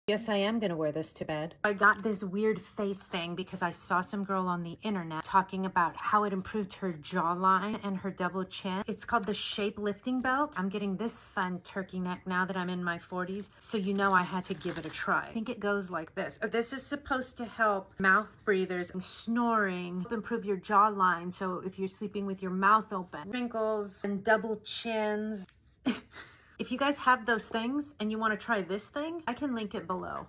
Yes, I am gonna wear this to bed. I got this weird face thing because I saw some girl on the internet talking about how it improved her jawline and her double chin. It's called the Shape Lifting Belt. I'm getting this fun turkey neck now that I'm in my 40s, so you know I had to give it a try. I think it goes like this. This is supposed to help mouth breathers and snoring, improve your jawline, so if you're sleeping with your mouth open, wrinkles and double chins. If you guys have those things and you want to try this thing, I can link it below.